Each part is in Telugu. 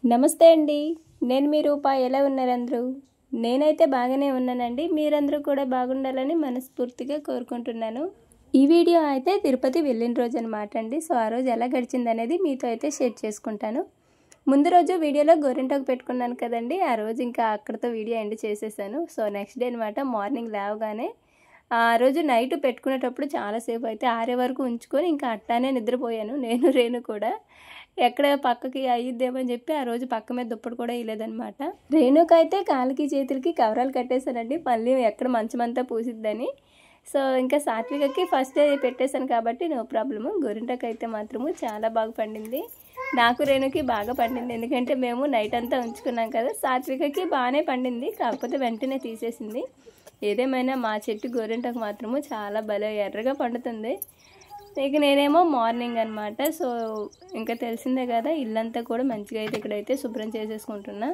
నమస్తే అండి. నేను మీ రూపా. ఎలా ఉన్నారు అందరూ? నేనైతే బాగానే ఉన్నానండి. మీరందరూ కూడా బాగుండాలని మనస్ఫూర్తిగా కోరుకుంటున్నాను. ఈ వీడియో అయితే తిరుపతి వెళ్ళిన రోజు అనమాట అండి. సో ఆ రోజు ఎలా గడిచిందనేది మీతో అయితే షేర్ చేసుకుంటాను. ముందు రోజు వీడియోలో గోరింటాకు పెట్టుకున్నాను కదండి, ఆ రోజు ఇంకా అక్కడితో వీడియో ఎండ్ చేసేసాను. సో నెక్స్ట్ డే అనమాట, మార్నింగ్ లేవగానే ఆ రోజు నైట్ పెట్టుకునేటప్పుడు చాలాసేపు అయితే ఆరే వరకు ఉంచుకొని ఇంకా అట్టానే నిద్రపోయాను నేను, రేణు కూడా. ఎక్కడ పక్కకి అయ్యిద్దేమని చెప్పి ఆ రోజు పక్క మీద దుప్పటి కూడా వేయలేదనమాట. రేణుకైతే కాలికి చేతులకి కవరాలు కట్టేశానండి, మళ్ళీ ఎక్కడ మంచమంతా పూసిద్దని. సో ఇంకా సాత్వికకి ఫస్ట్ డే పెట్టేశాను కాబట్టి నో ప్రాబ్లము. గోరింటాకు అయితే మాత్రము చాలా బాగా పండింది. నాకు రేణుకి బాగా పండింది, ఎందుకంటే మేము నైట్ అంతా ఉంచుకున్నాం కదా. సాత్వికకి బాగానే పండింది, కాకపోతే వెంటనే తీసేసింది. ఏదేమైనా మా చెట్టు గోరింటాకు మాత్రము చాలా భలే ఎర్రగా పండుతుంది. ఇక నేనేమో మార్నింగ్ అనమాట. సో ఇంకా తెలిసిందే కదా, ఇల్లంతా కూడా మంచిగా అయితే ఇక్కడైతే శుభ్రం చేసేసుకుంటున్నా.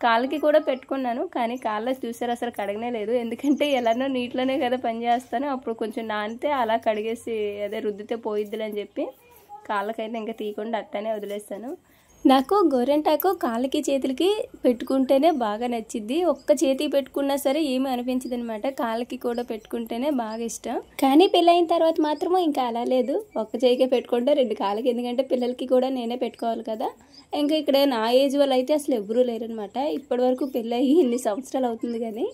కాళ్ళకి కూడా పెట్టుకున్నాను, కానీ కాళ్ళ చూసారు అసలు కడగనే లేదు. ఎందుకంటే ఎలానో నీటిలోనే కదా పని చేస్తాను, అప్పుడు కొంచెం నానితే అలా కడిగేసి అదే రుద్దితే పోయిద్దులు అని చెప్పి కాళ్ళకైతే ఇంకా తీయకుండా అట్టనే వదిలేస్తాను. నాకు గోరింటాకు కాళ్ళకి చేతులకి పెట్టుకుంటేనే బాగా నచ్చిద్ది. ఒక్క చేతికి పెట్టుకున్నా సరే ఏమీ అనిపించదు అనమాట, కాళ్ళకి కూడా పెట్టుకుంటేనే బాగా ఇష్టం. కానీ పెళ్ళైన తర్వాత మాత్రము ఇంకా అలా లేదు, ఒక్క చేయికే పెట్టుకుంటే రెండు కాళ్ళకి, ఎందుకంటే పిల్లలకి కూడా నేనే పెట్టుకోవాలి కదా. ఇంకా ఇక్కడ నా ఏజ్ వాళ్ళు అయితే అసలు ఎవరూ లేరనమాట. ఇప్పటి వరకు పెళ్ళయి ఇన్ని సంవత్సరాలు అవుతుంది, కానీ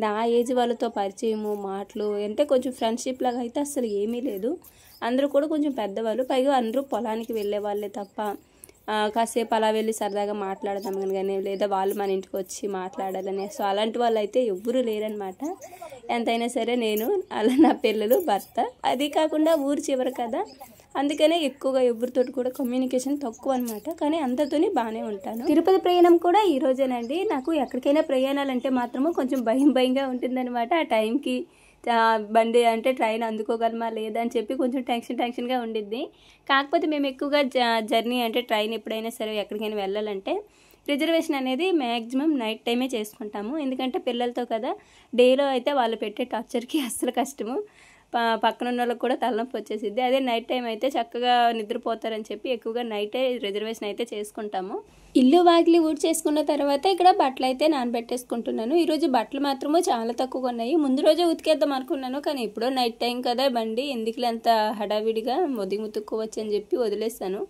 నా ఏజ్ వాళ్ళతో పరిచయము మాటలు అంటే కొంచెం ఫ్రెండ్షిప్ లాగా అయితే అసలు ఏమీ లేదు. అందరూ కూడా కొంచెం పెద్దవాళ్ళు, పైగా అందరూ పొలానికి వెళ్ళే వాళ్ళే తప్ప కాసేపు అలా వెళ్ళి సరదాగా మాట్లాడదాం కానీ, లేదా వాళ్ళు మన ఇంటికి వచ్చి మాట్లాడాలని, సో అలాంటి వాళ్ళు అయితే ఎవ్వరూ లేరనమాట. ఎంతైనా సరే నేను, అలా నా పిల్లలు, భర్త. అది కాకుండా ఊరు చివరి కదా, అందుకనే ఎక్కువగా ఎవరితోటి కూడా కమ్యూనికేషన్ తక్కువ అనమాట. కానీ అందరితోని బాగానే ఉంటాను. తిరుపతి ప్రయాణం కూడా ఈ రోజేనండి. నాకు ఎక్కడికైనా ప్రయాణాలంటే మాత్రము కొంచెం భయంగా ఉంటుందన్నమాట. ఆ టైంకి బండి అంటే ట్రైన్ అందుకోగలమా లేదా అని చెప్పి కొంచెం టెన్షన్గా ఉండిద్ది. కాకపోతే మేము ఎక్కువగా జర్నీ అంటే ట్రైన్ ఎప్పుడైనా సరే ఎక్కడికైనా వెళ్ళాలంటే రిజర్వేషన్ అనేది మ్యాక్సిమం నైట్ టైమే చేసుకుంటాము. ఎందుకంటే పిల్లలతో కదా, డేలో అయితే వాళ్ళు పెట్టే టార్చర్కి అస్సలు కష్టము, పక్కన ఉన్న వాళ్ళకి కూడా తలనొప్పి వచ్చేసిద్ది. అదే నైట్ టైం అయితే చక్కగా నిద్రపోతారని చెప్పి ఎక్కువగా నైటే రిజర్వేషన్ అయితే చేసుకుంటాము. ఇల్లు వాకిలి ఊడ్ చేసుకున్న తర్వాత ఇక్కడ బట్టలు అయితే నానబెట్టేసుకుంటున్నాను. ఈరోజు బట్టలు మాత్రము చాలా తక్కువగా ఉన్నాయి. ముందు రోజే ఉతికేద్దాం అనుకున్నాను, కానీ ఇప్పుడు నైట్ టైం కదా బండి, ఎందుకులే అంత హడావిడిగా ఉతుక్కోవచ్చు అని చెప్పి వదిలేస్తాను.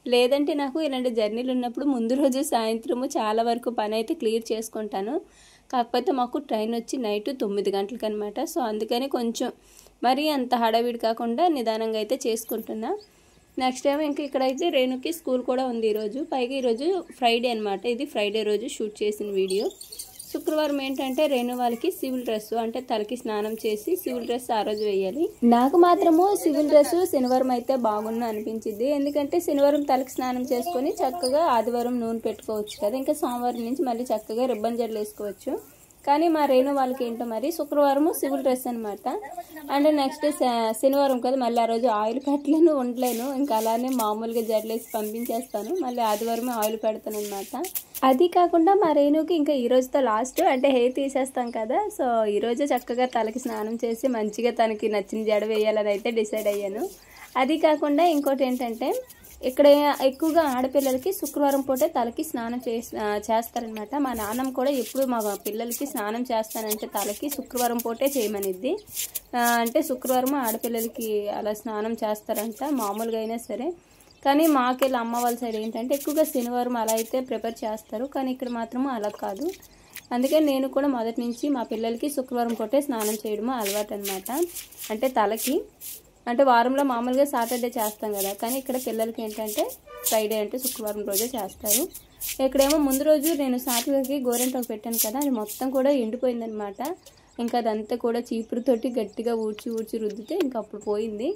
లేదంటే నాకు ఇలాంటి జర్నీలు ఉన్నప్పుడు ముందు రోజు సాయంత్రము చాలా వరకు పని అయితే క్లియర్ చేసుకుంటాను. కాకపోతే మాకు ట్రైన్ వచ్చి నైట్ 9 గంటలకు అనమాట. సో అందుకని కొంచెం మరీ అంత హడావిడి కాకుండా నిదానంగా అయితే చేసుకుంటున్నా. నెక్స్ట్ టైం ఇంకా ఇక్కడైతే రేణుకి స్కూల్ కూడా ఉంది ఈరోజు. పైగా ఈరోజు ఫ్రైడే అనమాట. ఇది ఫ్రైడే రోజు షూట్ చేసిన వీడియో. శుక్రవారం ఏంటంటే రేణు వాళ్ళకి సివిల్ డ్రెస్, అంటే తలకి స్నానం చేసి సివిల్ డ్రెస్ ఆ రోజు వేయాలి. నాకు మాత్రము సివిల్ డ్రెస్ శనివారం అయితే బాగున్నా అనిపించింది. ఎందుకంటే శనివారం తలకి స్నానం చేసుకొని చక్కగా ఆదివారం నూనె పెట్టుకోవచ్చు కదా, ఇంకా సోమవారం నుంచి మళ్ళీ చక్కగా రిబ్బన్ జడలు వేసుకోవచ్చు. కానీ మా రేణు వాళ్ళకి ఏంటో మరి శుక్రవారము సివిల్ డ్రెస్ అనమాట. అండ్ నెక్స్ట్ శనివారం కదా, మళ్ళీ ఆ రోజు ఆయిల్ పెట్టలేను, ఉండలేను, ఇంకా అలానే మామూలుగా జడలేసి పంపించేస్తాను. మళ్ళీ ఆదివారమే ఆయిల్ పెడతాను అనమాట. అది కాకుండా మా రేణుకి ఇంకా ఈ రోజుతో లాస్ట్, అంటే హెయిర్ తీసేస్తాం కదా. సో ఈరోజు చక్కగా తలకి స్నానం చేసి మంచిగా తనకి నచ్చిన జడ వేయాలని అయితే డిసైడ్ అయ్యాను. అది కాకుండా ఇంకోటి ఏంటంటే, ఇక్కడ ఎక్కువగా ఆడపిల్లలకి శుక్రవారం పూటే తలకి స్నానం చేస్తారనమాట. మా నాన్నమ్మ కూడా ఎప్పుడు మా పిల్లలకి స్నానం చేస్తానంటే తలకి శుక్రవారం పూటే చేయమనిద్ది. అంటే శుక్రవారం ఆడపిల్లలకి అలా స్నానం చేస్తారంట, మామూలుగా అయినా సరే. కానీ మాకెళ్ళి అమ్మ వాళ్ళ సైడ్ ఏంటంటే ఎక్కువగా శనివారం అలా అయితే ప్రిపేర్ చేస్తారు, కానీ ఇక్కడ మాత్రము అలా కాదు. అందుకని నేను కూడా మొదటి నుంచి మా పిల్లలకి శుక్రవారం పూటే స్నానం చేయడము అలవాటు అనమాట. అంటే తలకి, అంటే వారంలో మామూలుగా సాటర్డే చేస్తాం కదా, కానీ ఇక్కడ పిల్లలకి ఏంటంటే ఫ్రైడే అంటే శుక్రవారం రోజే చేస్తారు. ఇక్కడేమో ముందు రోజు నేను సాత్వికకి గోరింటాకు పెట్టాను కదా, అది మొత్తం కూడా ఎండిపోయిందనమాట. ఇంకా అదంతా కూడా చీపురుతోటి గట్టిగా ఊడ్చి రుద్దితే ఇంకా అప్పుడు పోయింది.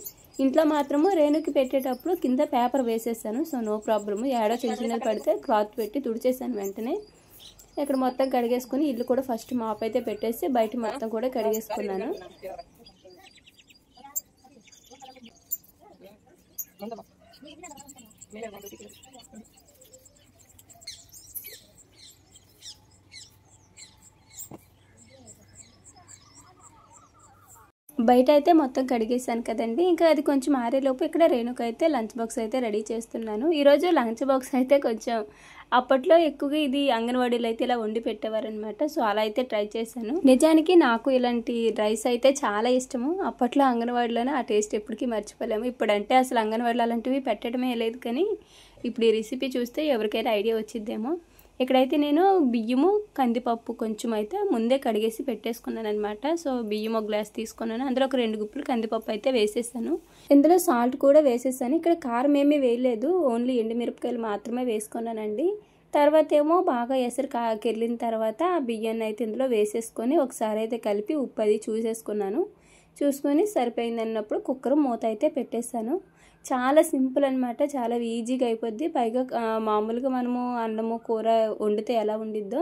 ఇంట్లో మాత్రము రేణుకి పెట్టేటప్పుడు కింద పేపర్ వేసేసాను. సో నో ప్రాబ్లము, ఏడో చిన్నది పడితే క్లాత్ పెట్టి తుడిచేసాను వెంటనే. ఇక్కడ మొత్తం కడిగేసుకుని ఇల్లు కూడా ఫస్ట్ మాప్ అయితే పెట్టేసి బయట మొత్తం కూడా కడిగేసుకున్నాను. బయట అయితే మొత్తం కడిగేసాను కదండి. ఇంకా అది కొంచెం ఆరేలోపు ఇక్కడ రేణుక అయితే లంచ్ బాక్స్ అయితే రెడీ చేస్తున్నాను. ఈరోజు లంచ్ బాక్స్ అయితే కొంచెం అప్పట్లో ఎక్కువగా ఇది అంగన్వాడీలో అయితే ఇలా వండి పెట్టేవారనమాట. సో అలా అయితే ట్రై చేశాను. నిజానికి నాకు ఇలాంటి రైస్ అయితే చాలా ఇష్టము. అప్పట్లో అంగన్వాడీలోనే ఆ టేస్ట్ ఎప్పటికీ మర్చిపోలేము. ఇప్పుడంటే అసలు అంగన్వాడీలో అలాంటివి పెట్టడమే లేదు, కానీ ఇప్పుడు ఈ రెసిపీ చూస్తే ఎవరికైనా ఐడియా వచ్చిద్దేమో. ఇక్కడైతే నేను బియ్యము కందిపప్పు కొంచెం అయితే ముందే కడిగేసి పెట్టేసుకున్నాను అనమాట. సో బియ్యం ఒక గ్లాస్ తీసుకున్నాను, అందులో ఒక 2 గుప్పులు కందిపప్పు అయితే వేసేసాను. ఇందులో సాల్ట్ కూడా వేసేసాను. ఇక్కడ కారం ఏమీ వేయలేదు, ఓన్లీ ఎండుమిరపకాయలు మాత్రమే వేసుకున్నానండి. తర్వాత ఏమో బాగా ఎసరు కెళ్ళిన తర్వాత ఆ బియ్యాన్ని అయితే ఇందులో వేసేసుకొని ఒకసారి అయితే కలిపి ఉప్పు అది చూసేసుకున్నాను. చూసుకొని సరిపోయింది అన్నప్పుడు కుక్కర్ మూత అయితే పెట్టేశాను. చాలా సింపుల్ అనమాట, చాలా ఈజీగా అయిపోద్ది. పైగా మామూలుగా మనము అన్నము కూర వండితే ఎలా ఉండిద్దో,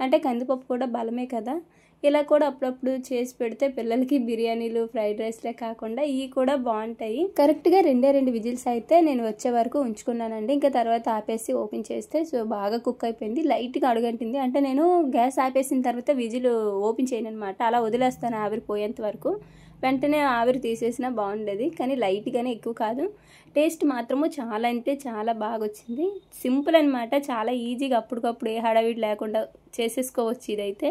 అంటే కందిపప్పు కూడా బలమే కదా, ఇలా కూడా అప్పుడప్పుడు చేసి పెడితే పిల్లలకి బిర్యానీలు ఫ్రైడ్ రైస్లే కాకుండా ఇవి కూడా బాగుంటాయి. కరెక్ట్గా 2 విజిల్స్ అయితే నేను వచ్చే వరకు ఉంచుకున్నానండి. ఇంకా తర్వాత ఆపేసి ఓపెన్ చేస్తే సో బాగా కుక్ అయిపోయింది. లైట్గా అడుగంటింది, అంటే నేను గ్యాస్ ఆపేసిన తర్వాత విజిల్ ఓపెన్ చేయను అనమాట, అలా వదిలేస్తాను ఆవిరి పోయేంత వరకు. వెంటనే ఆవిరి తీసేసినా బాగుండేది, కానీ లైట్గానే, ఎక్కువ కాదు. టేస్ట్ మాత్రము చాలా అంటే చాలా బాగా వచ్చింది. సింపుల్ అనమాట, చాలా ఈజీగా అప్పటికప్పుడు ఏ హడావిడి లేకుండా చేసేసుకోవచ్చు. ఇదైతే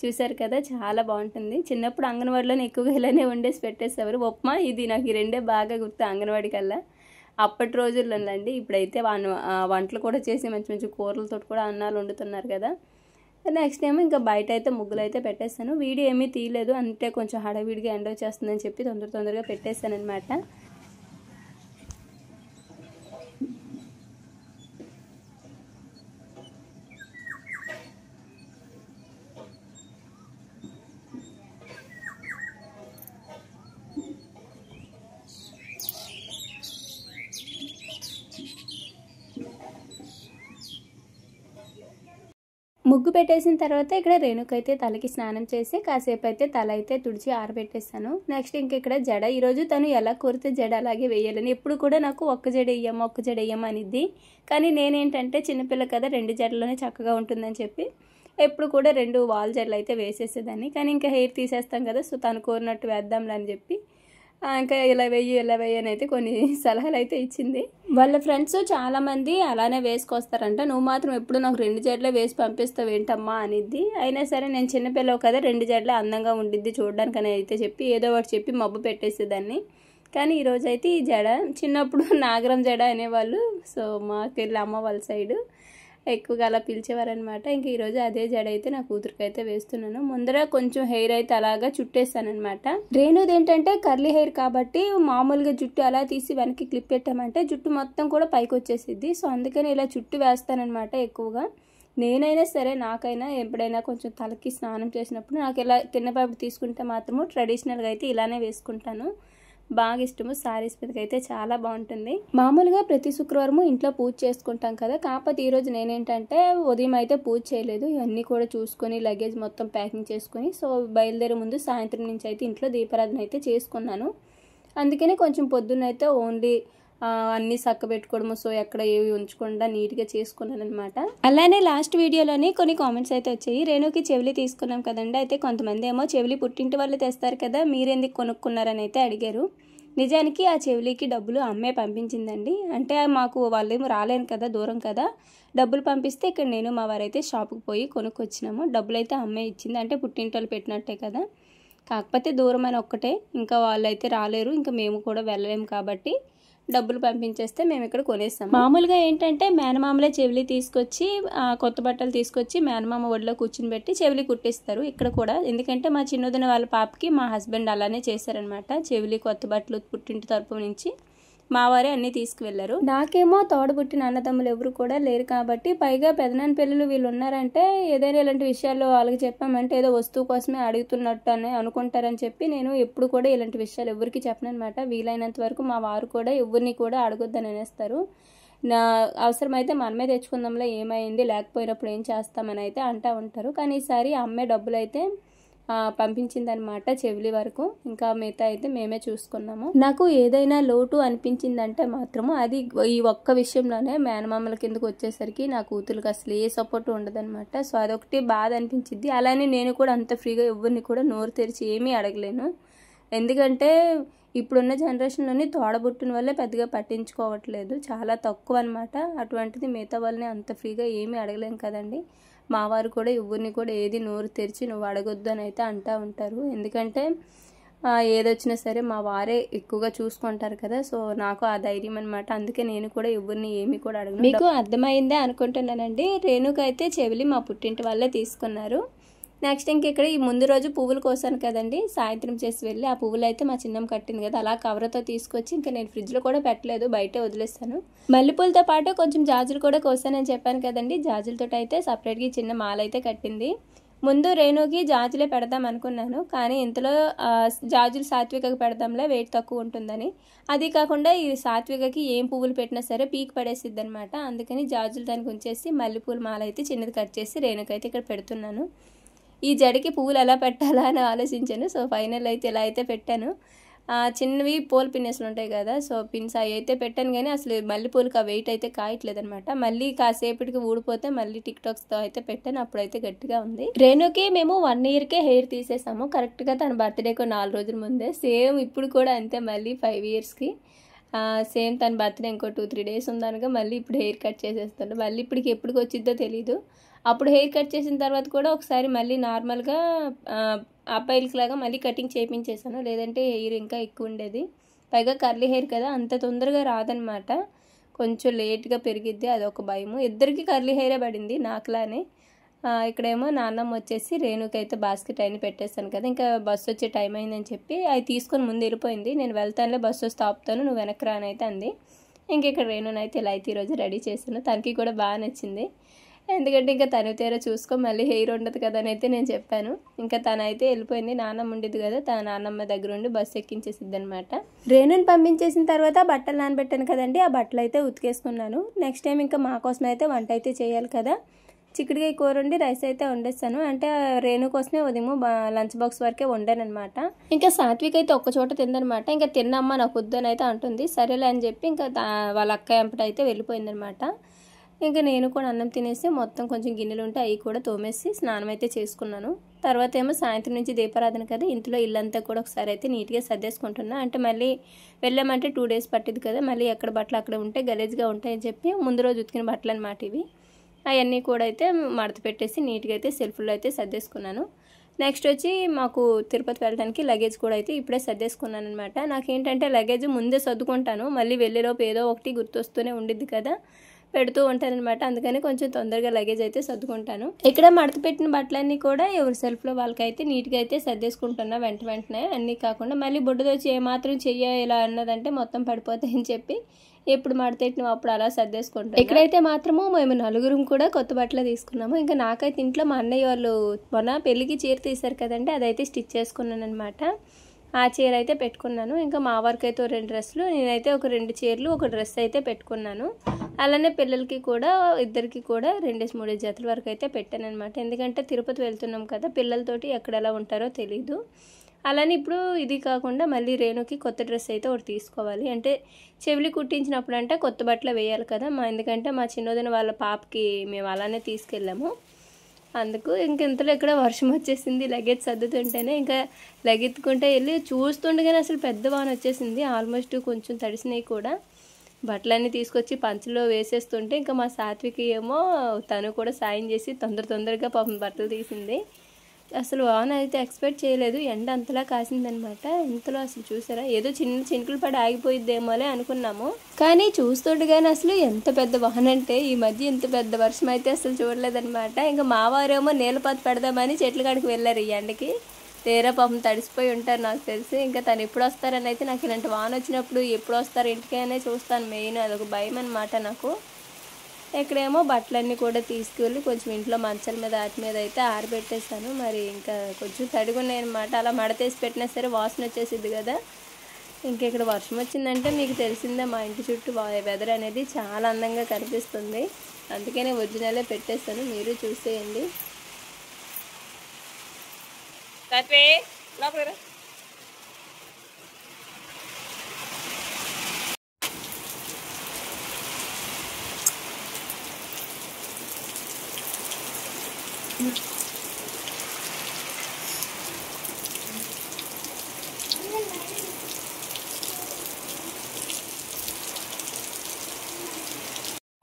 చూసారు కదా, చాలా బాగుంటుంది. చిన్నప్పుడు అంగన్వాడీలోనే ఎక్కువగా ఇలానే వండేసి పెట్టేసేవారు. ఉప్మా ఇది నాకు ఈ రెండే బాగా గుర్తు అంగన్వాడీ కల్లా, అప్పటి రోజుల్లోనండి. ఇప్పుడైతే వంటలు కూడా చేసి మంచి మంచి కూరలతో కూడా అన్నాలు వండుతున్నారు కదా. నెక్స్ట్ ఏమో ఇంకా బయట అయితే ముగ్గులు అయితే పెట్టేస్తాను. వీడియో ఏమీ తీయలేదు, అంటే కొంచెం హడావిడిగా ఎండ వచ్చేస్తుందని చెప్పి తొందరగా పెట్టేస్తాను అనమాట. ముగ్గు పెట్టేసిన తర్వాత ఇక్కడ రేణుకైతే తలకి స్నానం చేసి కాసేపు అయితే తల అయితే తుడిచి ఆరబెట్టేస్తాను. నెక్స్ట్ ఇంక ఇక్కడ జడ, ఈరోజు తను ఎలా కోరితే జడ అలాగే వేయాలని, ఎప్పుడు కూడా నాకు ఒక్క జడ వేయమ్మా అనిద్ది. కానీ నేనేంటంటే చిన్నపిల్ల కదా, 2 జడలోనే చక్కగా ఉంటుందని చెప్పి ఎప్పుడు కూడా 2 వాల్ జడలు అయితే వేసేసేదాన్ని. కానీ ఇంకా హెయిర్ తీసేస్తాం కదా, సో తను కోరినట్టు వేద్దాంలే అని చెప్పి ఇంకా ఇలా వెయ్యి అని అయితే కొన్ని సలహాలు అయితే ఇచ్చింది. వాళ్ళ ఫ్రెండ్స్ చాలామంది అలానే వేసుకొస్తారంట, నువ్వు మాత్రం ఎప్పుడు నాకు 2 జడలే వేసి పంపిస్తావు ఏంటమ్మా అనిద్ది. అయినా సరే నేను చిన్నపిల్లవు కదా, 2 జడలే అందంగా ఉండిద్ది చూడడానికి అని అయితే చెప్పి ఏదో ఒకటి చెప్పి మబ్బు పెట్టేసేదాన్ని. కానీ ఈరోజు అయితే ఈ జడ, చిన్నప్పుడు నాగరం జడ అనేవాళ్ళు, సో మాకెళ్ళి అమ్మ వాళ్ళ సైడు ఎక్కువగా అలా పిలిచేవారనమాట. ఇంక ఈరోజు అదే జడ అయితే నా కూతురికి అయితే వేస్తున్నాను. ముందర కొంచెం హెయిర్ అయితే అలాగా చుట్టేస్తానమాట. రేణుది ఏంటంటే కర్లీ హెయిర్ కాబట్టి మామూలుగా జుట్టు అలా తీసి వెనక్కి క్లిప్ పెట్టామంటే జుట్టు మొత్తం కూడా పైకి వచ్చేసిద్ది. సో అందుకని ఇలా చుట్టు వేస్తానమాట ఎక్కువగా. నేనైనా సరే, నాకైనా ఎప్పుడైనా కొంచెం తలకి స్నానం చేసినప్పుడు నాకు ఇలా తిన్నపాపు తీసుకుంటే మాత్రము ట్రెడిషనల్గా అయితే ఇలానే వేసుకుంటాను. బాగా ఇష్టము. శారీస్ మీదకి అయితే చాలా బాగుంటుంది. మామూలుగా ప్రతి శుక్రవారము ఇంట్లో పూజ చేసుకుంటాం కదా, కాకపోతే ఈరోజు నేనేంటంటే ఉదయం అయితే పూజ చేయలేదు. ఇవన్నీ కూడా చూసుకొని లగేజ్ మొత్తం ప్యాకింగ్ చేసుకొని సో బయలుదేరే ముందు సాయంత్రం నుంచి అయితే ఇంట్లో దీపారాధన అయితే చేసుకున్నాను. అందుకనే కొంచెం పొద్దున్నైతే ఓన్లీ అన్నీ చక్క పెట్టుకోవడము, సో ఎక్కడ ఏవి ఉంచకుండా నీట్గా చేసుకున్నాను అనమాట. అలానే లాస్ట్ వీడియోలోని కొన్ని కామెంట్స్ అయితే వచ్చాయి. రేణుకి చెవిలి తీసుకున్నాం కదండి, అయితే కొంతమంది ఏమో చెవిలి పుట్టింటి వాళ్ళు తెస్తారు కదా, మీరెందుకు కొనుక్కున్నారని అయితే అడిగారు. నిజానికి ఆ చెవిలికి డబ్బులు అమ్మే పంపించిందండి. అంటే మాకు వాళ్ళేమో రాలేను కదా, దూరం కదా, డబ్బులు పంపిస్తే ఇక్కడ నేను మా వారైతే షాపుకి పోయి కొనుక్కొచ్చినాము. డబ్బులు అయితే అమ్మే ఇచ్చింది, అంటే పుట్టింటి వాళ్ళు పెట్టినట్టే కదా, కాకపోతే దూరం అని ఒక్కటే, ఇంకా వాళ్ళైతే రాలేరు, ఇంకా మేము కూడా వెళ్ళలేము కాబట్టి డబ్బులు పంపించేస్తే మేము ఇక్కడ కొనేస్తాం. మామూలుగా ఏంటంటే మేనమామలే చెవిలి తీసుకొచ్చి కొత్త బట్టలు తీసుకొచ్చి మేనమామ ఒడిలో కూర్చుని పెట్టి చెవిలి కుట్టిస్తారు ఇక్కడ కూడా. ఎందుకంటే మా చిన్నదిన వాళ్ళ పాపకి మా హస్బెండ్ అలానే చేశారనమాట. చెవిలి కొత్త బట్టలు పుట్టింటి తరపు నుంచి మా వారే అన్నీ తీసుకువెళ్లారు. నాకేమో తోడబుట్టిన అన్నదమ్ములు ఎవరు కూడా లేరు కాబట్టి, పైగా పెదనాన్న పిల్లలు వీళ్ళు ఉన్నారంటే ఏదైనా ఇలాంటి విషయాల్లో వాళ్ళకి చెప్పామంటే ఏదో వస్తువు కోసమే అడుగుతున్నట్టు అని అనుకుంటారని చెప్పి నేను ఎప్పుడు కూడా ఇలాంటి విషయాలు ఎవరికి చెప్పనమాట. వీలైనంత వరకు మా వారు కూడా ఎవరిని కూడా అడగొద్దని అనేస్తారు. నా అవసరమైతే మనమే తెచ్చుకుందాంలో, ఏమైంది లేకపోయినప్పుడు ఏం చేస్తామని అయితే అంటూ ఉంటారు. కానీ ఈసారి అమ్మే డబ్బులు అయితే పంపించిందనమాట చెవిలి వరకు. ఇంకా మిగతా అయితే మేమే చూసుకున్నాము. నాకు ఏదైనా లోటు అనిపించిందంటే మాత్రము అది ఈ ఒక్క విషయంలోనే. మేనమామల కిందకు వచ్చేసరికి నా కూతురికి అసలు ఏ సపోర్ట్ ఉండదనమాట. సో అదొకటి బాధ అనిపించింది. అలానే నేను కూడా అంత ఫ్రీగా ఎవరిని కూడా నోరు తెరిచి ఏమీ అడగలేను. ఎందుకంటే ఇప్పుడున్న జనరేషన్లోని తోడబుట్టిన వల్లే పెద్దగా పట్టించుకోవట్లేదు, చాలా తక్కువ అనమాట. అటువంటిది మిగతా వాళ్ళని అంత ఫ్రీగా ఏమీ అడగలేం కదండి. మా వారు కూడా ఎవరిని కూడా ఏది నోరు తెరిచి నువ్వు అడగొద్దు అని అయితే అంటూ ఉంటారు. ఎందుకంటే ఏదొచ్చినా సరే మా వారే ఎక్కువగా చూసుకుంటారు కదా. సో నాకు ఆ ధైర్యం అనమాట. అందుకే నేను కూడా ఎవరిని ఏమీ కూడా అడగను. మీకు అర్థమైందే అనుకుంటున్నానండి. రేణుకైతే చెవిలి మా పుట్టింటి వాళ్ళే తీసుకున్నారు. నెక్స్ట్ ఇక్కడ ఈ ముందు రోజు పువ్వులు కోసాను కదండి, సాయంత్రం చేసి వెళ్ళి ఆ పువ్వులు అయితే మా చిన్నమ్మ కట్టింది కదా, అలా కవర్తో తీసుకొచ్చి ఇంకా నేను ఫ్రిడ్జ్లో కూడా పెట్టలేదు, బయటే వదిలేస్తాను. మల్లెపూలతో పాటు కొంచెం జాజులు కూడా కోసానని చెప్పాను కదండి. జాజులతో అయితే సపరేట్గా చిన్న మాల అయితే కట్టింది. ముందు రేణుకి జాజులే పెడదాం అనుకున్నాను, కానీ ఇంతలో జాజులు సాత్వికకి పెడదాంలే, వెయిట్ తక్కువ ఉంటుందని. అది కాకుండా ఈ సాత్వికకి ఏం పువ్వులు పెట్టినా సరే పీక్ పడేసిద్ది అనమాట. అందుకని జాజులు దానికి ఉంచేసి మల్లెపూల మాల అయితే చిన్నది కట్ చేసి రేణుకైతే ఇక్కడ పెడుతున్నాను. ఈ జడికి పువ్వులు ఎలా పెట్టాలా అని ఆలోచించాను. సో ఫైనల్ అయితే ఇలా అయితే పెట్టాను. చిన్నవి పూల పిన్నేసులు ఉంటాయి కదా, సో పిన్స్ అవి అయితే పెట్టాను, కానీ అసలు మల్లెపూలకి ఆ వెయిట్ అయితే కాయట్లేదు అనమాట. మళ్ళీ కాసేపటికి ఊడిపోతే మళ్ళీ టిక్ టాక్స్తో అయితే పెట్టాను, అప్పుడైతే గట్టిగా ఉంది. రేణుకి మేము 1 yearకే హెయిర్ తీసేసాము, కరెక్ట్గా తన బర్త్డేకు 4 రోజుల ముందే. సేమ్ ఇప్పుడు కూడా అంతే, మళ్ళీ 5 yearsకి సేమ్ తన బర్త్డే ఇంకో 2-3 days ఉందనగా మళ్ళీ ఇప్పుడు హెయిర్ కట్ చేసేస్తాను. మళ్ళీ ఇప్పటికి ఎప్పటికి వచ్చిద్దో తెలీదు. అప్పుడు హెయిర్ కట్ చేసిన తర్వాత కూడా ఒకసారి మళ్ళీ నార్మల్గా అబ్బాయిలకి లాగా మళ్ళీ కటింగ్ చేయించేసాను, లేదంటే హెయిర్ ఇంకా ఎక్కువ ఉండేది. పైగా కర్లీ హెయిర్ కదా, అంత తొందరగా రాదనమాట, కొంచెం లేట్గా పెరిగిద్ది, అదొక భయము. ఇద్దరికి కర్లీ హెయిరే పడింది నాకులానే. ఇక్కడేమో నాన్నమ్మ వచ్చేసి రేణుకైతే బాస్కెట్ అయిన పెట్టేస్తాను కదా, ఇంకా బస్సు వచ్చే టైం అయిందని చెప్పి అవి తీసుకొని ముందు వెళ్ళిపోయింది. నేను వెళ్తానులే, బస్సు వస్తే ఆపుతాను, నువ్వు వెనక్కి రానైతే అంది. ఇక్కడ రేణునైతే ఇలా అయితే ఈరోజు రెడీ చేశాను. తనకి కూడా బాగా నచ్చింది, ఎందుకంటే ఇంకా తను తీరా చూసుకో మళ్ళీ హెయిర్ ఉండదు కదా అని అయితే నేను చెప్పాను. ఇంకా తనైతే వెళ్ళిపోయింది, నాన్నమ్మ ఉండేది కదా, తన నాన్నమ్మ దగ్గర ఉండి బస్సు ఎక్కించేసిద్ది అనమాట. రేణుని పంపించేసిన తర్వాత బట్టలు నానబెట్టాను కదండి, ఆ బట్టలు అయితే ఉతికేసుకున్నాను. నెక్స్ట్ టైం ఇంకా మా కోసం అయితే వంట అయితే చేయాలి కదా. చిక్కుడుకాయ కూర వండి రైస్ అయితే వండేస్తాను, అంటే రేణు కోసమే ఉదయం లంచ్ బాక్స్ వరకే వండాను అనమాట. ఇంకా సాత్విక్ అయితే ఒక్క చోట తిందనమాట. ఇంకా తిన్నమ్మ నాకు వద్దని అయితే అంటుంది, సరేలే అని చెప్పి ఇంకా వాళ్ళ అక్క ఎంపట అయితే వెళ్ళిపోయిందనమాట. ఇంకా నేను కూడా అన్నం తినేసి మొత్తం కొంచెం గిన్నెలు ఉంటే అవి కూడా తోమేసి స్నానం అయితే చేసుకున్నాను. తర్వాత ఏమో సాయంత్రం నుంచి దీపారాధన కదా, ఇంట్లో ఇల్లంతా కూడా ఒకసారి అయితే నీట్గా సర్దేసుకుంటున్నా. అంటే మళ్ళీ వెళ్ళామంటే 2 days పట్టింది కదా, మళ్ళీ ఎక్కడ బట్టలు అక్కడ ఉంటే గలీజ్గా ఉంటాయని చెప్పి ముందు రోజు ఉతికిన బట్టలు అనమాట ఇవి. అవన్నీ కూడా అయితే మడత పెట్టేసి నీట్గా అయితే సెల్ఫ్లో అయితే సర్దేసుకున్నాను. నెక్స్ట్ వచ్చి మాకు తిరుపతి వెళ్ళడానికి లగేజ్ కూడా అయితే ఇప్పుడే సర్దేసుకున్నాను అనమాట. నాకేంటంటే లగేజ్ ముందే సర్దుకుంటాను, మళ్ళీ వెళ్ళేలోపు ఏదో ఒకటి గుర్తొస్తూనే ఉండిద్ది కదా, పెడుతూ ఉంటాను అనమాట. అందుకని కొంచెం తొందరగా లగేజ్ అయితే సర్దుకుంటాను. ఇక్కడ మడత పెట్టిన బట్టలన్నీ కూడా ఎవరి సెల్ఫ్లో వాళ్ళకైతే నీట్గా అయితే సర్దేసుకుంటున్నా వెంటనే. అన్నీ కాకుండా మళ్ళీ బుడ్డదొచ్చి ఏమాత్రం చెయ్య ఇలా అన్నదంటే మొత్తం పడిపోతాయని చెప్పి ఎప్పుడు మడతెట్టిన అప్పుడు అలా సర్దేసుకుంటాం. ఇక్కడైతే మాత్రము మేము 4 కూడా కొత్త బట్టలు తీసుకున్నాము. ఇంకా నాకైతే ఇంట్లో మా అన్నయ్య వాళ్ళు మొన్న పెళ్ళికి చీర తీశారు కదండి, అదైతే స్టిచ్ చేసుకున్నాను అనమాట. ఆ చీర అయితే పెట్టుకున్నాను. ఇంకా మా వారికి అయితే 2 డ్రెస్సులు, నేనైతే ఒక 2 చీరలు, ఒక డ్రెస్ అయితే పెట్టుకున్నాను. అలానే పిల్లలకి కూడా ఇద్దరికి కూడా 2-3 జతల వరకు అయితే పెట్టాను అనమాట. ఎందుకంటే తిరుపతి వెళ్తున్నాం కదా, పిల్లలతోటి ఎక్కడ ఎలా ఉంటారో తెలీదు. అలానే ఇప్పుడు ఇది కాకుండా మళ్ళీ రేణుకి కొత్త డ్రెస్ అయితే ఒకటి తీసుకోవాలి. అంటే చెవిలి కుట్టించినప్పుడు అంటే కొత్త బట్టలు వేయాలి కదా, ఎందుకంటే మా చిన్నదిన వాళ్ళ పాపకి మేము అలానే తీసుకెళ్ళాము. అందుకు ఇంతలో ఇక్కడ వర్షం వచ్చేసింది, లగేజ్ సర్దుతుంటేనే ఇంకా లగెత్తుకుంటే వెళ్ళి చూస్తుండగానే అసలు పెద్ద వాన వచ్చేసింది. ఆల్మోస్ట్ కొంచెం తడిసినాయి కూడా. బట్టలన్నీ తీసుకొచ్చి పంచలో వేసేస్తుంటే ఇంకా మా సాత్వికి ఏమో తను కూడా సాయం చేసి తొందరగా పాపం బట్టలు తీసింది. అసలు వాన అయితే ఎక్స్పెక్ట్ చేయలేదు, ఎండ అంతలా కాసిందనమాట. ఇంతలో అసలు చూసారా, ఏదో చిన్న చినుకులు పడి ఆగిపోయిద్దేమోలే అనుకున్నాము, కానీ చూస్తుండగానే అసలు ఎంత పెద్ద వాన అంటే ఈ మధ్య ఇంత పెద్ద వర్షం అయితే అసలు చూడలేదనమాట. ఇంకా మా వారేమో నీళ్ళపాతి పెడదామని చెట్ల కాడికి వెళ్ళారు ఈ ఎండకి, తీరా పాపం తడిసిపోయి ఉంటారు నాకు తెలిసి. ఇంకా తను ఎప్పుడు వస్తారని అయితే నాకు ఇలాంటి వాన వచ్చినప్పుడు ఎప్పుడు వస్తారు ఇంటికి అనే చూస్తాను మెయిన్, అదొక భయం అనమాట నాకు. ఇక్కడేమో బట్టలన్నీ కూడా తీసుకువెళ్ళి కొంచెం ఇంట్లో మంచాల మీద వాటి మీద అయితే ఆరబెట్టేసాను. మరి ఇంకా కొంచెం తడిగున్నాయి అనమాట, అలా మడతేసి పెట్టినా సరే వాసన వచ్చేసిద్ది కదా. ఇంకా ఇక్కడ వర్షం వచ్చిందంటే మీకు తెలిసిందే, మా ఇంటి చుట్టూ వెదర్ అనేది చాలా అందంగా కనిపిస్తుంది. అందుకనే ఒరిజినలే పెట్టేస్తాను, మీరు చూసేయండి.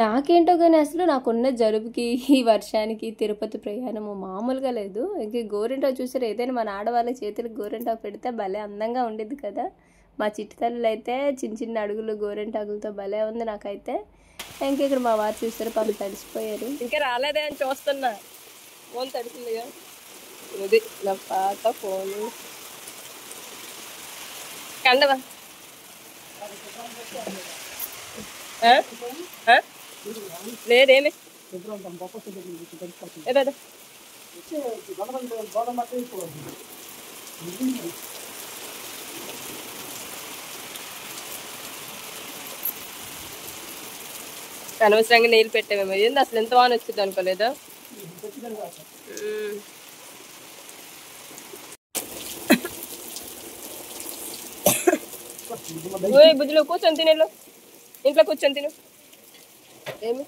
నాకేంటో కానీ అసలు నాకున్న జలుబుకి ఈ వర్షానికి తిరుపతి ప్రయాణము మామూలుగా లేదు. ఇంక గోరింటాకు చూసారు, ఏదైనా మన ఆడవాళ్ళ చేతులకు గోరింటాకు పెడితే భలే అందంగా ఉండేది కదా. మా చిట్టి తల్లులు అయితే చిన్న చిన్న అడుగులు గోరింటాకులతో భలే ఉంది నాకైతే. ఇంక ఇక్కడ మా వారు చూసారు, పాపం తడిసిపోయారు. ఇంకా రాలేదే అని చూస్తున్నా, ఫోన్ తడిసిందిగా. ఇది నా పాత ఫోను కండవా. లేదేమి అనవసరంగా నీళ్ళు పెట్టామేమో. ఏంది అసలు ఎంత వాన వచ్చింది అనుకోలేదా. బుజ్జిలో కూర్చొని తినేలో, ఇంట్లో కూర్చొని తిను. ఏమి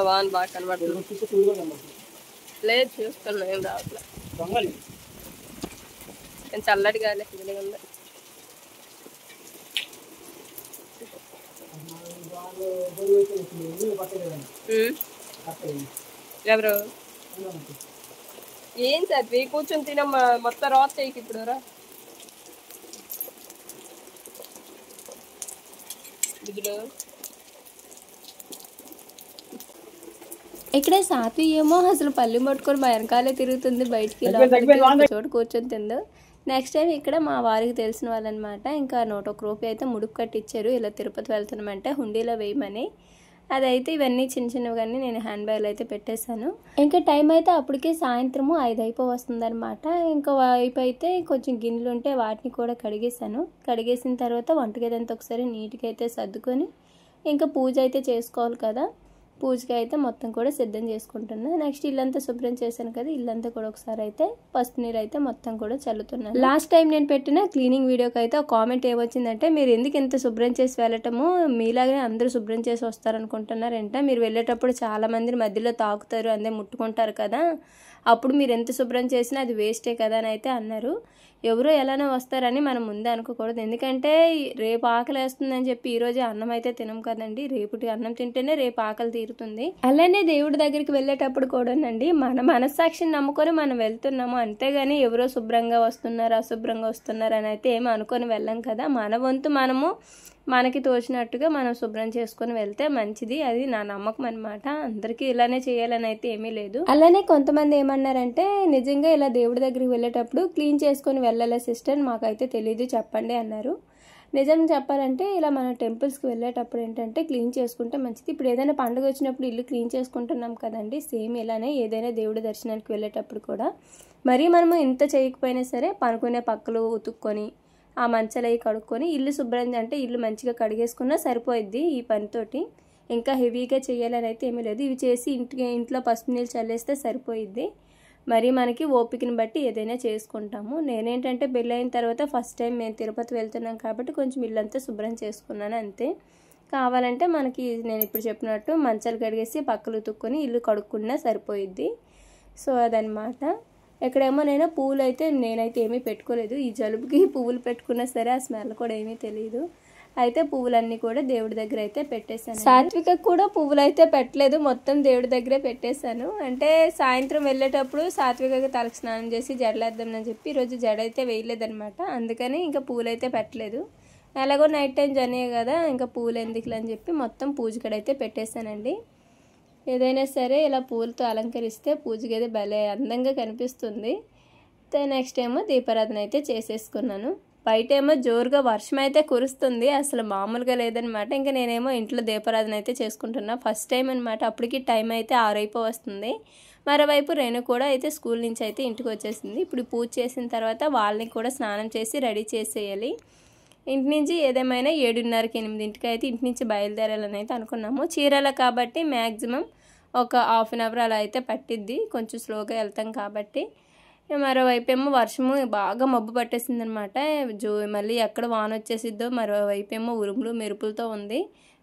వాన్ బాగా కనబడుతుంది. లేదు చూస్తున్నా, ఏం రావట్లే. నేను చల్లటి గాలి ఉంది. ఎవరు ఏం చదివి కూర్చొని తినమ్మా, మొత్తం రాత చేయకి ఇప్పుడు రా. ఇక్కడే సాత్వి ఏమో అసలు పల్లి పట్టుకొని మా వెనకాలే తిరుగుతుంది బయటికి, చోటు కూర్చొని తిందో. నెక్స్ట్ టైం ఇక్కడ మా వారికి తెలిసిన వాళ్ళనమాట, ఇంకా 101 రూపాయి అయితే ముడుపు కట్టిచ్చారు. ఇలా తిరుపతి వెళ్తున్నామంటే హుండీలో వేయమని. అదైతే ఇవన్నీ చిన్న చిన్నవి కానీ నేను హ్యాండ్ బ్యాగ్లో అయితే పెట్టేశాను. ఇంకా టైం అయితే అప్పటికే సాయంత్రము 5 అయిపోవస్తుంది అనమాట. ఇంకా వైపు అయితే కొంచెం గిన్నెలు ఉంటే వాటిని కూడా కడిగేశాను. కడిగేసిన తర్వాత వంటగది అంతా ఒకసారి నీట్గా అయితే సర్దుకొని ఇంకా పూజ అయితే చేసుకోవాలి కదా. పూజకి అయితే మొత్తం కూడా సిద్ధం చేసుకుంటున్నా. నెక్స్ట్ ఇల్లంతా శుభ్రం చేశాను కదా, ఇల్లంతా కూడా ఒకసారి అయితే పసుపు నీరు అయితే మొత్తం కూడా చల్లుతున్నాను. లాస్ట్ టైం నేను పెట్టిన క్లీనింగ్ వీడియోకి అయితే ఒక కామెంట్ ఏమొచ్చిందంటే, మీరు ఎందుకు ఇంత శుభ్రం చేసి వెళ్ళటము, మీలాగే అందరూ శుభ్రం చేసి వస్తారనుకుంటున్నారంట. మీరు వెళ్ళేటప్పుడు చాలా మంది మధ్యలో తాకుతారు, అందే ముట్టుకుంటారు కదా, అప్పుడు మీరు ఎంత శుభ్రం చేసినా అది వేస్టే కదా అని అయితే అన్నారు. ఎవరో ఎలానో వస్తారని మనం ముందే అనుకోకూడదు. ఎందుకంటే రేపు ఆకలి వేస్తుందని చెప్పి ఈరోజే అన్నం అయితే తినం కదండి. రేపుటి అన్నం తింటేనే రేపు ఆకలి తీరుతుంది. అలానే దేవుడి దగ్గరికి వెళ్ళేటప్పుడు కూడానండి మన మనస్సాక్షిని నమ్ముకొని మనం వెళ్తున్నాము, అంతేగాని ఎవరో శుభ్రంగా వస్తున్నారు అశుభ్రంగా వస్తున్నారు అని అయితే ఏమి అనుకొని వెళ్ళాం కదా. మన వంతు మనము మనకి తోచినట్టుగా మనం శుభ్రం చేసుకొని వెళ్తే మంచిది, అది నా నమ్మకం అనమాట. అందరికీ ఇలానే చేయాలని అయితే ఏమీ లేదు. అలానే కొంతమంది ఏమన్నారంటే, నిజంగా ఇలా దేవుడి దగ్గరికి వెళ్ళేటప్పుడు క్లీన్ చేసుకొని వెళ్ళాలి సిస్టర్, మాకైతే తెలీదు చెప్పండి అన్నారు. నిజం చెప్పాలంటే ఇలా మన టెంపుల్స్కి వెళ్ళేటప్పుడు ఏంటంటే క్లీన్ చేసుకుంటే మంచిది. ఇప్పుడు ఏదైనా పండుగ వచ్చినప్పుడు ఇల్లు క్లీన్ చేసుకుంటున్నాం కదండి, సేమ్ ఇలానే ఏదైనా దేవుడి దర్శనానికి వెళ్ళేటప్పుడు కూడా మరీ మనము ఇంత చేయకపోయినా సరే పనుకునే పక్కలు ఉతుక్కొని ఆ మంచాలు అవి కడుక్కొని ఇల్లు శుభ్రం అంటే ఇల్లు మంచిగా కడిగేసుకున్నా సరిపోయిద్ది ఈ పనితోటి. ఇంకా హెవీగా చేయాలని అయితే ఏమీ లేదు. ఇవి చేసి ఇంట్లో పసుపు నీళ్ళు చల్లేస్తే సరిపోయిద్ది. మరి మనకి ఓపికని బట్టి ఏదైనా చేసుకుంటాము. నేనేంటంటే పెళ్ళైన తర్వాత ఫస్ట్ టైం మేము తిరుపతి వెళ్తున్నాం కాబట్టి కొంచెం ఇల్లంతా శుభ్రం చేసుకున్నాను అంతే. కావాలంటే మనకి నేను ఇప్పుడు చెప్పినట్టు మంచాలు కడిగేసి పక్కలు ఉతుక్కొని ఇల్లు కడుక్కున్నా సరిపోయిద్ది. సో అదనమాట. ఎక్కడేమో పువ్వులు అయితే నేనైతే ఏమీ పెట్టుకోలేదు. ఈ జలుబుకి పువ్వులు పెట్టుకున్నా సరే ఆ స్మెల్ కూడా ఏమీ తెలియదు. అయితే పువ్వులన్నీ కూడా దేవుడి దగ్గర అయితే పెట్టేశాను. సాత్విక కూడా పువ్వులు అయితే పెట్టలేదు, మొత్తం దేవుడి దగ్గరే పెట్టేశాను. అంటే సాయంత్రం వెళ్ళేటప్పుడు సాత్వికగా తలకు స్నానం చేసి జడలేద్దామని చెప్పి ఈరోజు జడ అయితే వేయలేదనమాట. అందుకని ఇంకా పువ్వులు అయితే పెట్టలేదు. ఎలాగో నైట్ టైం జర్నీ కదా, ఇంకా పువ్వులు ఎందుకులే అని చెప్పి మొత్తం పూజ కడైతే పెట్టేశానండి. ఏదైనా సరే ఇలా పూలతో అలంకరిస్తే పూజ గది భలే అందంగా కనిపిస్తుంది. నెక్స్ట్ ఏమో దీపారాధన అయితే చేసేసుకున్నాను. బయట ఏమో జోరుగా వర్షం అయితే కురుస్తుంది, అసలు మామూలుగా లేదనమాట. ఇంకా నేనేమో ఇంట్లో దీపారాధన అయితే చేసుకుంటున్నా, ఫస్ట్ టైం అనమాట. అప్పటికి టైం అయితే 6 అయిపోవస్తుంది. మరోవైపు రేణు కూడా అయితే స్కూల్ నుంచి అయితే ఇంటికి వచ్చేసింది. ఇప్పుడు పూజ చేసిన తర్వాత వాళ్ళని కూడా స్నానం చేసి రెడీ చేసేయాలి. ఇంటి నుంచి ఏదేమైనా 7:30కి 8కి అయితే ఇంటి నుంచి బయలుదేరాలని అయితే అనుకున్నాము. చీరాల కాబట్టి మ్యాక్సిమం ఒక హాఫ్ అన్ అవర్ అలా అయితే పట్టిద్ది, కొంచెం స్లోగా వెళ్తాం కాబట్టి. మరోవైపు ఏమో వర్షము బాగా మబ్బు పట్టేసింది అనమాట. మళ్ళీ ఎక్కడ వాన వచ్చేసిద్దో, మరోవైపు ఏమో ఉరుములు మెరుపులతో ఉంది.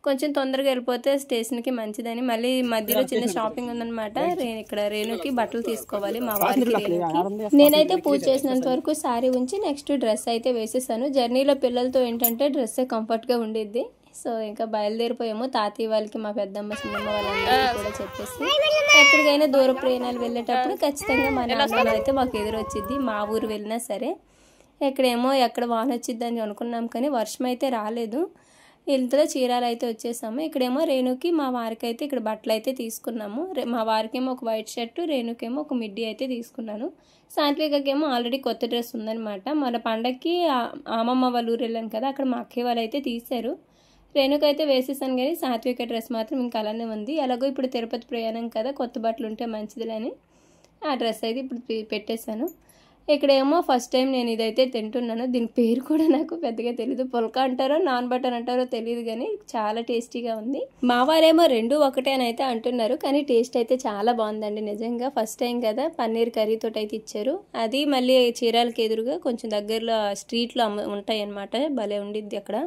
కొంచెం తొందరగా వెళ్ళిపోతే స్టేషన్కి మంచిదని. మళ్ళీ మధ్యలో చిన్న షాపింగ్ ఉందన్నమాట. ఇక్కడ రేణుకి బట్టలు తీసుకోవాలి మా వారికి రేణుకి. నేనైతే పూజ చేసినంత వరకు సారీ ఉంచి నెక్స్ట్ డ్రెస్ అయితే వేసేసాను. జర్నీలో పిల్లలతో ఏంటంటే డ్రెస్ కంఫర్ట్గా ఉండిద్ది. సో ఇంకా బయలుదేరిపోయాము. తాతయ్య వాళ్ళకి, మా పెద్దమ్మ చిన్నమ్మ వాళ్ళందరికీ కూడా చెప్పేసి ఎక్కడికైనా దూర ప్రయాణాలు వెళ్ళేటప్పుడు ఖచ్చితంగా మా నాన్న అయితే మాకు ఎదురొచ్చిద్ది. మా ఊరు వెళ్ళినా సరే. ఎక్కడేమో ఎక్కడ వాన వచ్చిద్దని అనుకున్నాం కానీ వర్షం అయితే రాలేదు. ఇంతలో చీరాలు అయితే వచ్చేసాము. ఇక్కడేమో రేణుకి మా వారికి అయితే ఇక్కడ బట్టలు అయితే తీసుకున్నాము. మా వారికేమో ఒక వైట్ షర్టు, రేణుకేమో ఒక మిడ్డీ అయితే తీసుకున్నాను. సాత్వికకేమో ఆల్రెడీ కొత్త డ్రెస్ ఉందనమాట. మన పండగకి అమ్మమ్మ వాళ్ళ ఊరు వెళ్ళాను కదా, అక్కడ మా అక్కయ్య వాళ్ళు అయితే తీశారు. రేణుకి అయితే వేసేసాను కానీ సాత్విక డ్రెస్ మాత్రం ఇంకా అలానే ఉంది. ఎలాగో ఇప్పుడు తిరుపతి ప్రయాణం కదా, కొత్త బట్టలు ఉంటే మంచిదిలేని ఆ డ్రెస్ అయితే ఇప్పుడు పెట్టేశాను. ఇక్కడేమో ఫస్ట్ టైం నేను ఇదైతే తింటున్నాను. దీని పేరు కూడా నాకు పెద్దగా తెలీదు. పుల్కా అంటారో నాన్ బటర్ అంటారో తెలియదు కానీ చాలా టేస్టీగా ఉంది. మా వారేమో రెండు ఒకటే అని అయితే అంటున్నారు కానీ టేస్ట్ అయితే చాలా బాగుందండి నిజంగా. ఫస్ట్ టైం కదా, పన్నీర్ కర్రీతో అయితే ఇచ్చారు. అది మళ్ళీ చీరాలకి ఎదురుగా కొంచెం దగ్గరలో స్ట్రీట్లో ఉంటాయి అన్నమాట. భలే ఉండిద్ది అక్కడ.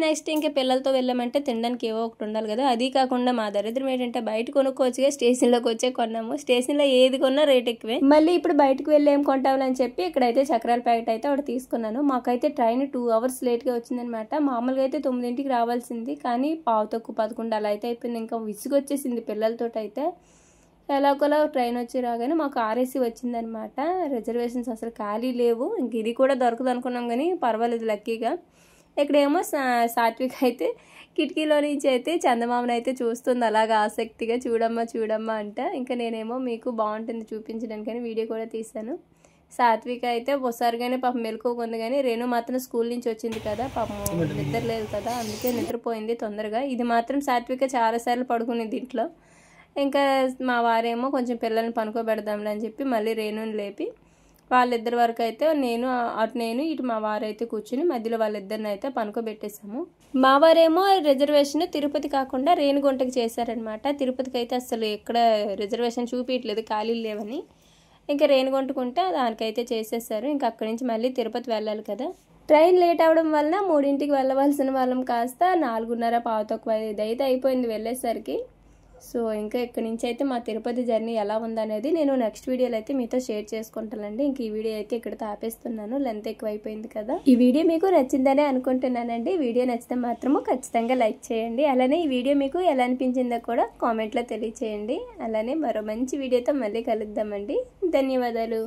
నెక్స్ట్ ఇంకా పిల్లలతో వెళ్ళామంటే తినడానికి ఏవో ఒకటి ఉండాలి కదా. అది కాకుండా మా దరిద్రం ఏంటంటే బయట కొనుక్కోవచ్చుగా, స్టేషన్లోకి వచ్చే కొన్నాము. స్టేషన్లో ఏది కొన్నా రేట్ ఎక్కువే. మళ్ళీ ఇప్పుడు బయటకు వెళ్ళి ఏం కొంటామని చెప్పి ఇక్కడైతే చక్రాల ప్యాకెట్ అయితే ఒకటి తీసుకున్నాను. మాకైతే ట్రైన్ 2 hours లేట్గా వచ్చిందనమాట. మామూలుగా అయితే 9ంటికి రావాల్సింది కానీ 9:15 అలా అయితే అయిపోయింది. ఇంకా విసుగు వచ్చేసింది పిల్లలతో అయితే. ఎలాగోలా ట్రైన్ వచ్చి రాగానే మాకు ఆర్ఏసీ వచ్చిందనమాట. రిజర్వేషన్స్ అసలు ఖాళీ లేవు. ఇంక ఇది కూడా దొరకదు అనుకున్నాం కానీ పర్వాలేదు లక్కీగా. ఇక్కడేమో సాత్విక అయితే కిటికీలో నుంచి అయితే చందమామను అయితే చూస్తుంది అలాగా ఆసక్తిగా. చూడమ్మా చూడమ్మా అంట. ఇంకా నేనేమో మీకు బాగుంటుంది చూపించడానికని వీడియో కూడా తీశాను. సాత్విక అయితే ఒకసారిగానే పాపం మెలకువకుంది కానీ రేణు మాత్రం స్కూల్ నుంచి వచ్చింది కదా, పాపం నిద్ర లేదు కదా, అందుకే నిద్రపోయింది తొందరగా. ఇది మాత్రం సాత్విక చాలాసార్లు పడుకునేది ఇంట్లో. ఇంకా మా వారేమో కొంచెం పిల్లల్ని పనుకోబెడదాంలే అని చెప్పి మళ్ళీ రేణుని లేపి వాళ్ళిద్దరి వరకు అయితే నేను ఇటు మా వారైతే కూర్చుని మధ్యలో వాళ్ళిద్దరిని అయితే పనుకోబెట్టేసాము. మా వారేమో రిజర్వేషన్ తిరుపతి కాకుండా రేణిగుంటకి చేశారనమాట. తిరుపతికి అయితే అసలు ఎక్కడ రిజర్వేషన్ చూపించట్లేదు, ఖాళీలు లేవని. ఇంకా రేణిగుంటకుంటే దానికైతే చేసేసారు. ఇంకా అక్కడి నుంచి మళ్ళీ తిరుపతి వెళ్ళాలి కదా. ట్రైన్ లేట్ అవడం వలన 3ంటికి వెళ్ళవలసిన వాళ్ళం కాస్త 4:30 అయితే అయిపోయింది వెళ్ళేసరికి. సో ఇంకా ఇక్కడి నుంచి అయితే మా తిరుపతి జర్నీ ఎలా ఉందనేది నేను నెక్స్ట్ వీడియోలో అయితే మీతో షేర్ చేసుకుంటానండి. ఇంక ఈ వీడియో అయితే ఇక్కడితో ఆపేస్తున్నాను, లెంత్ ఎక్కువైపోయింది కదా. ఈ వీడియో మీకు నచ్చిందనే అనుకుంటున్నానండి. వీడియో నచ్చితే మాత్రము ఖచ్చితంగా లైక్ చేయండి. అలానే ఈ వీడియో మీకు ఎలా అనిపించిందో కూడా కామెంట్లో తెలియచేయండి. అలానే మరో మంచి వీడియోతో మళ్ళీ కలుద్దామండి. ధన్యవాదాలు.